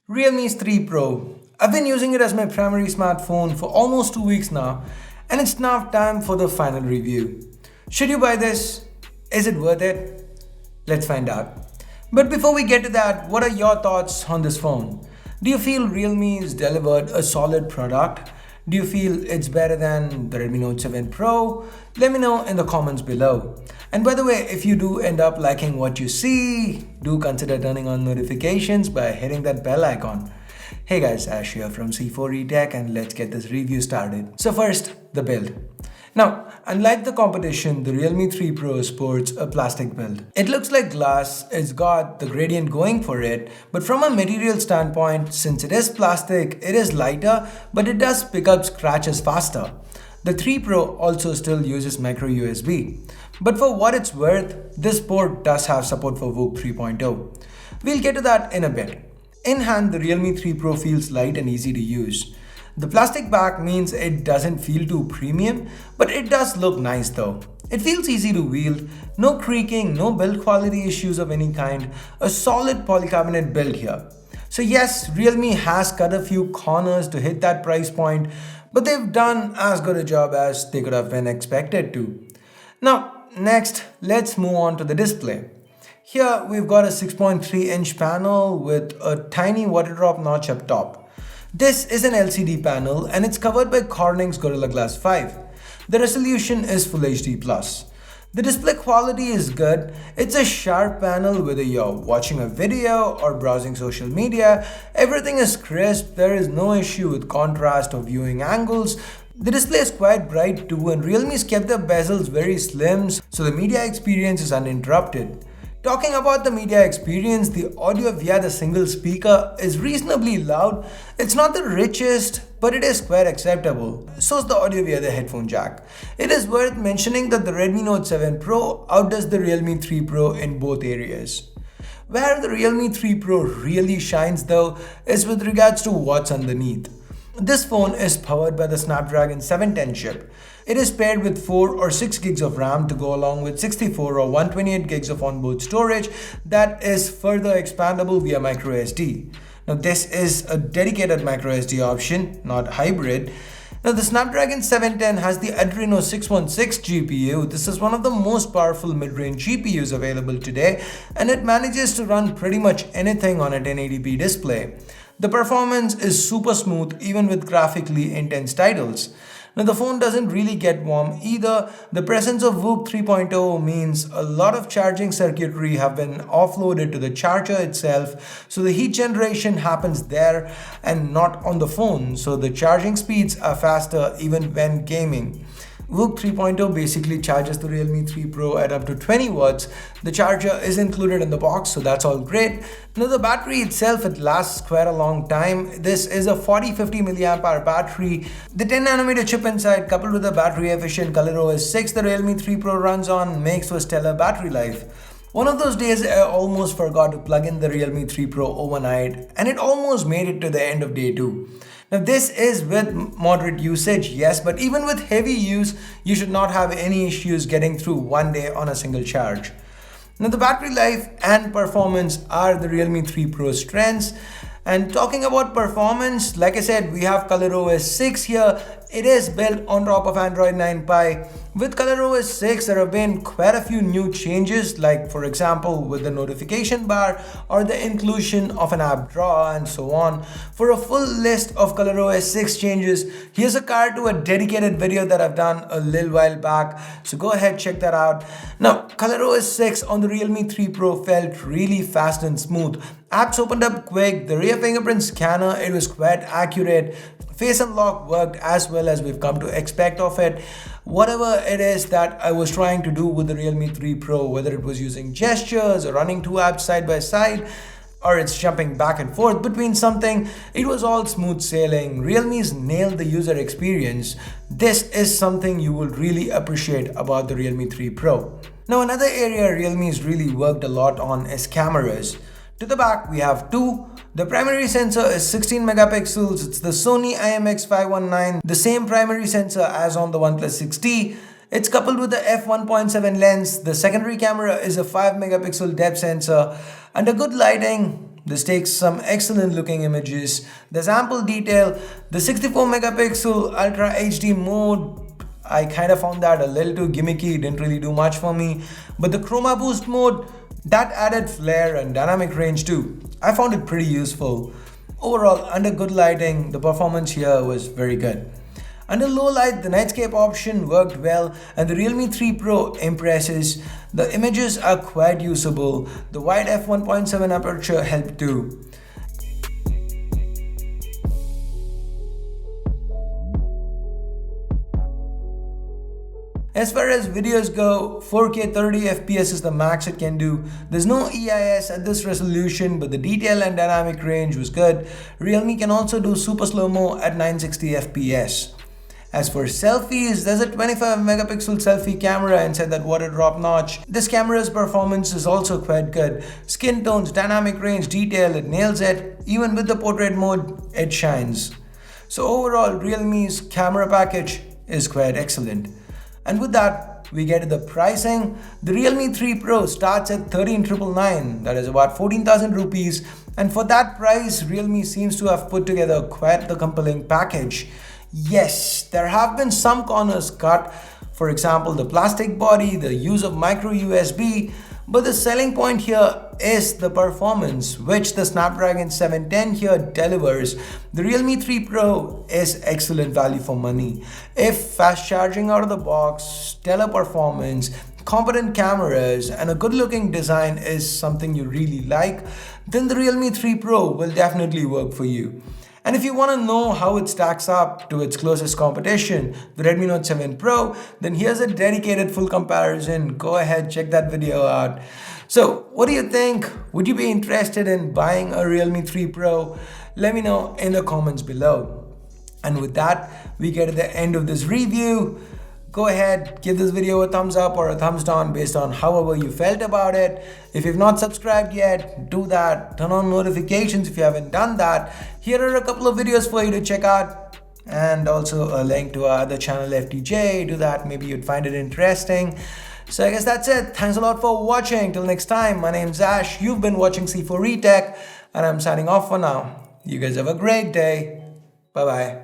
Realme 3 Pro. I've been using it as my primary smartphone for almost 2 weeks now, and it's now time for the final review. Should you buy this? Is it worth it? Let's find out. But before we get to that, what are your thoughts on this phone? Do you feel Realme's delivered a solid product? Do you feel it's better than the Redmi Note 7 Pro? Let me know in the comments below. And by the way, if you do end up liking what you see, do consider turning on notifications by hitting that bell icon. Hey guys, Ash here from C4E Tech, and let's get this review started. So first, the build. Now, unlike the competition, the Realme 3 Pro sports a plastic build. It looks like glass, it's got the gradient going for it, but from a material standpoint, since it is plastic, it is lighter, but it does pick up scratches faster. The 3 Pro also still uses micro USB. But for what it's worth, this port does have support for VOOC 3.0. We'll get to that in a bit. In hand, the Realme 3 Pro feels light and easy to use. The plastic back means it doesn't feel too premium, but it does look nice though. It feels easy to wield, no creaking, no build quality issues of any kind, a solid polycarbonate build here. So yes, Realme has cut a few corners to hit that price point, but they've done as good a job as they could have been expected to. Now, next, let's move on to the display. Here, we've got a 6.3-inch panel with a tiny water drop notch up top. This is an LCD panel and it's covered by Corning's Gorilla Glass 5. The resolution is Full HD+. The display quality is good. It's a sharp panel whether you're watching a video or browsing social media. Everything is crisp, there is no issue with contrast or viewing angles. The display is quite bright too, and Realme's kept the bezels very slim, so the media experience is uninterrupted. Talking about the media experience, the audio via the single speaker is reasonably loud. It's not the richest, but it is quite acceptable. So is the audio via the headphone jack. It is worth mentioning that the Redmi Note 7 Pro outdoes the Realme 3 Pro in both areas. Where the Realme 3 Pro really shines though is with regards to what's underneath. This phone is powered by the Snapdragon 710 chip. It is paired with 4 or 6 gigs of RAM to go along with 64 or 128 gigs of onboard storage that is further expandable via microSD. Now this is a dedicated microSD option, not hybrid. Now the Snapdragon 710 has the Adreno 616 GPU. This is one of the most powerful mid-range GPUs available today, and it manages to run pretty much anything on a 1080p display. The performance is super smooth even with graphically intense titles. Now the phone doesn't really get warm either. The presence of VOOC 3.0 means a lot of charging circuitry have been offloaded to the charger itself, so the heat generation happens there and not on the phone, so the charging speeds are faster even when gaming. VOOC 3.0 basically charges the Realme 3 Pro at up to 20 watts. The charger is included in the box, so that's all great. Now the battery itself, it lasts quite a long time. This is a 40-50 mAh battery. The 10nm chip inside, coupled with a battery efficient ColorOS 6 the Realme 3 Pro runs on, makes for stellar battery life. One of those days I almost forgot to plug in the Realme 3 Pro overnight, and it almost made it to the end of day 2. Now this is with moderate usage, yes, but even with heavy use, you should not have any issues getting through one day on a single charge. Now the battery life and performance are the Realme 3 Pro's strengths. And talking about performance, like I said, we have ColorOS 6 here. It is built on top of Android 9 Pie. With ColorOS 6, there have been quite a few new changes, like for example with the notification bar or the inclusion of an app drawer and so on. For a full list of ColorOS 6 changes, here's a card to a dedicated video that I've done a little while back, so go ahead, check that out. Now, ColorOS 6 on the Realme 3 Pro felt really fast and smooth. Apps opened up quick, the rear fingerprint scanner, it was quite accurate. Face unlock worked as well as we've come to expect of it. Whatever it is that I was trying to do with the Realme 3 Pro, whether it was using gestures or running two apps side by side, or it's jumping back and forth between something, it was all smooth sailing. Realme's nailed the user experience. This is something you will really appreciate about the Realme 3 Pro. Now another area Realme's really worked a lot on is cameras. To the back we have two. The primary sensor is 16 megapixels. It's the Sony IMX519, the same primary sensor as on the OnePlus 6T. It's coupled with the f1.7 lens. The secondary camera is a 5 megapixel depth sensor. Under good lighting, This takes some excellent looking images. There's ample detail. The 64 megapixel Ultra HD mode, I kind of found that a little too gimmicky, didn't really do much for me. But the Chroma Boost mode, that added flair and dynamic range too. I found it pretty useful. Overall, under good lighting, the performance here was very good. Under low light, the nightscape option worked well and the Realme 3 Pro impresses. The images are quite usable. The wide f1.7 aperture helped too. As far as videos go, 4K 30 FPS is the max it can do. There's no EIS at this resolution, but the detail and dynamic range was good. Realme can also do super slow-mo at 960 FPS. As for selfies, there's a 25 megapixel selfie camera inside that water drop notch. This camera's performance is also quite good. Skin tones, dynamic range, detail, it nails it. Even with the portrait mode, it shines. So overall, Realme's camera package is quite excellent. And with that, we get to the pricing. The Realme 3 Pro starts at 13,999, that is about 14,000 rupees. And for that price, Realme seems to have put together quite the compelling package. Yes, there have been some corners cut, for example the plastic body, the use of micro USB, but the selling point here is the performance which the Snapdragon 710 here delivers. The Realme 3 Pro is excellent value for money. If fast charging out of the box, stellar performance, competent cameras and a good looking design is something you really like, then the Realme 3 Pro will definitely work for you. And if you want to know how it stacks up to its closest competition, the Redmi Note 7 Pro, then here's a dedicated full comparison. Go ahead, check that video out. So what do you think? Would you be interested in buying a Realme 3 Pro? Let me know in the comments below. And with that, we get to the end of this review. Go ahead, give this video a thumbs up or a thumbs down based on however you felt about it. If you've not subscribed yet, do that. Turn on notifications if you haven't done that. Here are a couple of videos for you to check out and also a link to our other channel FTJ. Do that, maybe you'd find it interesting. So I guess that's it. Thanks a lot for watching. Till next time, my name's Ash. You've been watching C4E Tech and I'm signing off for now. You guys have a great day. Bye-bye.